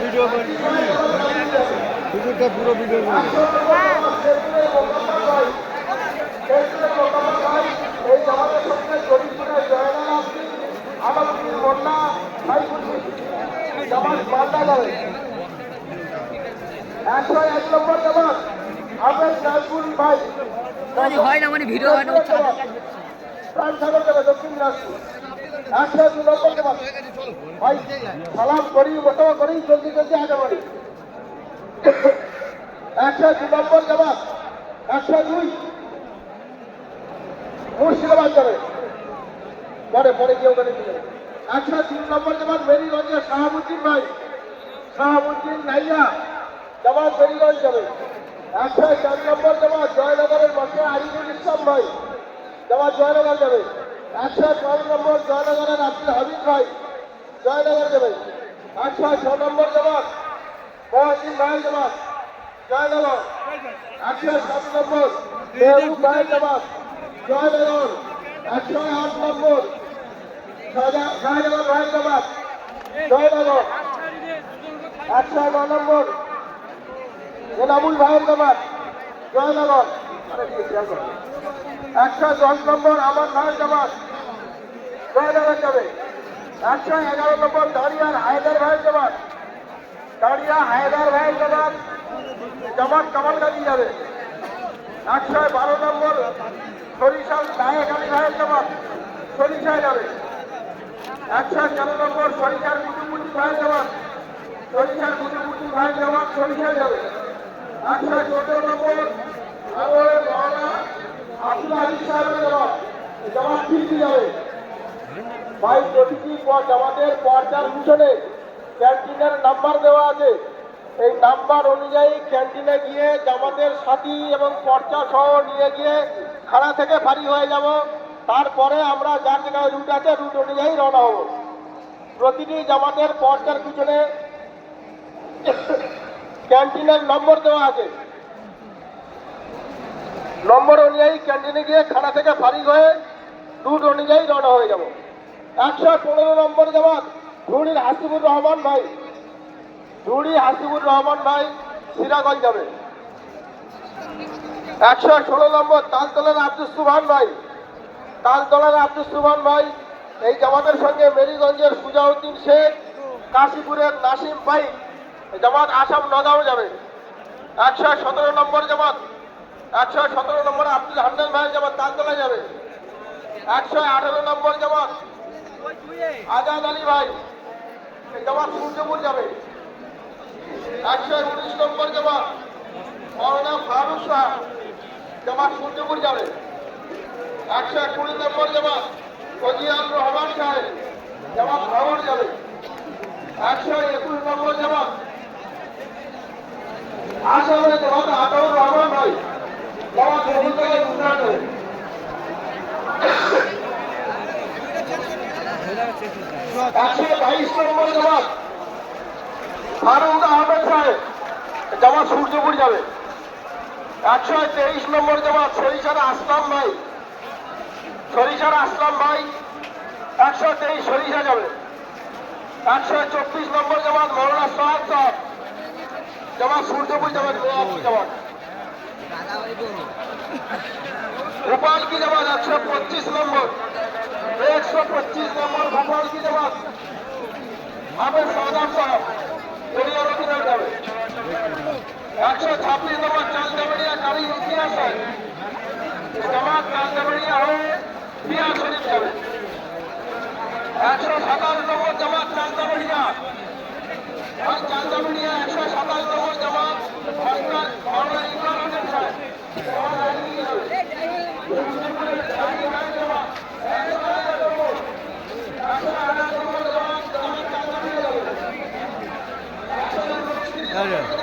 video করছি হুজুরটা পুরো video করছি এই জামাতের সঙ্গে জরিপুরে জয়নাল আব্দি আলমগীর মোল্লা সাইফুদ্দিন জামাত মালদা যাবে 101 নম্বর জামাত আবেদ নাজমুল ভাই হয় না মানে ভিডিও হয় না প্রাণ সাগর যাবে দক্ষিণ দিনাজপুর 102 নম্বর জামাত ভাই সালাম করি মোটামা করি জলদি জলদি আগে বাড়ি 102 নম্বর জামাত 102 মুর্শিদাবাদ যাবে পরে গিয়ে ওখানে দিয়ে 103 নম্বর জামাত মেরিগঞ্জের শাহাবুদ্দিন ভাই শাহাবুদ্দিন নাইয়া জামাত মেরিগঞ্জ যাবে 104 নম্বর জামাত জয়নগরের বাসা আরিফুল ইসলাম ভাই জামাত জয়নগর যাবে 105 নম্বর জয়নগরের আব্দুল হাবিব ভাই জয়নগর যাবে 106 নম্বর জামাত মহাসিন ভাই জামাত জয়নগর 107 নম্বর মেহবুব ভাই জামাত জয়নগর 108 নম্বর শাহজাহান ভাই জামাত জয়নগর 109 নম্বর এনামুল ভাইয়ের জামাত জয়নগর 110 নম্বর আমার ভাইয়ের জামাত জয়নগর যাবে 111 নম্বর দাঁড়িয়ার হায়দার ভাইয়ের জামাত দাঁড়িয়া হায়দার ভাইয়ের জামাত জামাত কামালগাজী যাবে 112 নম্বর সরিষার নায়ক আলী ভাইয়ের জামাত সরিষায় যাবে 113 নম্বর সরিষার মুটুমুটি ভাইয়ের জামাত সরিষার মুটুমুটি ভাইয়ের জামাত সরিষায় যাবে 114 নম্বর আমাদের মহানা আব্দুল আজিজ সাহেবের জামাত জামাত ফিরতে যাবে ভাই প্রতিটি জামাতের পর্যার পিছনে ক্যান্টিনের নাম্বার দেওয়া আছে এই নাম্বার অনুযায়ী ক্যান্টিনে গিয়ে জামাতের সাথী এবং পর্চা সহ নিয়ে গিয়ে খাড়া থেকে ফাঁড়ি হয়ে যাব তারপরে আমরা যার জায়গায় রুট আছে রুট অনুযায়ী রওনা হব প্রতিটি জামাতের পর্চার পিছনে ক্যান্টিনের নম্বর দেওয়া আছে নম্বর অনুযায়ী ক্যান্টিনে গিয়ে খাড়া থেকে ফাঁড়ি হয়ে রুট অনুযায়ী রওনা হয়ে যাব 115 নম্বর জামাত ধুড়ির হাসিবুর রহমান ভাই ধুড়ি হাসিবুর রহমান ভাই সিরাগঞ্জ যাবে 116 নম্বর তালতলার আব্দুল সুবহান ভাই তালতলার আব্দুল সুবহান ভাই এই জামাতের সঙ্গে মেরিগঞ্জের সুজাউদ্দিন শেখ কাশীপুরের নাসিম ভাই জামাত আসাম নগাঁও যাবে 117 নম্বর জামাত 117 নম্বর আব্দুল হান্নান ভাইয়ের জামাত তালতলা যাবে 118 নম্বর জামাত আজাদ আলী ভাই জামাত সূর্যপুর যাবে 119 নম্বর জামাত মৌলানা ফারুক শাহ জামাত সূর্যপুর যাবে 120 নম্বর জামাত ফজিয়াল রহমান সাহেব জামাত ভাঙড় যাবে 121 নম্বর জামাত আসামের জামাত আতাউর রহমান ভাই জামাত বহুতলায় উন্নয়ন যাবে 122 নম্বর জামাত ফারুক আহমেদ সাহেব জামাত সূর্যপুর যাবে 123 নম্বর জামাত সরিষার আসলাম ভাই 123 সরিষা যাবে 124 নম্বর জামাত মৌলানা সোহাগ সাহেব জামাত সূর্যপুর যাবে জামাত ভোপাল কি জামাত 125 নম্বর 125 নম্বর ভোপাল কি জামাত আবেদ সাদাব সাহেব যাবে 126 নম্বর চালদাবাড়িয়া কারি ইতিহাস জামাত চালদাবাড়িয়া হয়ে পিয়া শরীফ যাবে 127 নম্বর জামাত চালদাবাড়িয়া আর চালদাবাড়িয়া 127 নম্বর জামাত মৌলানা ইমরান হোসেন সাহেব 128 নম্বর জামাত চালদাবাড়িয়া যাবে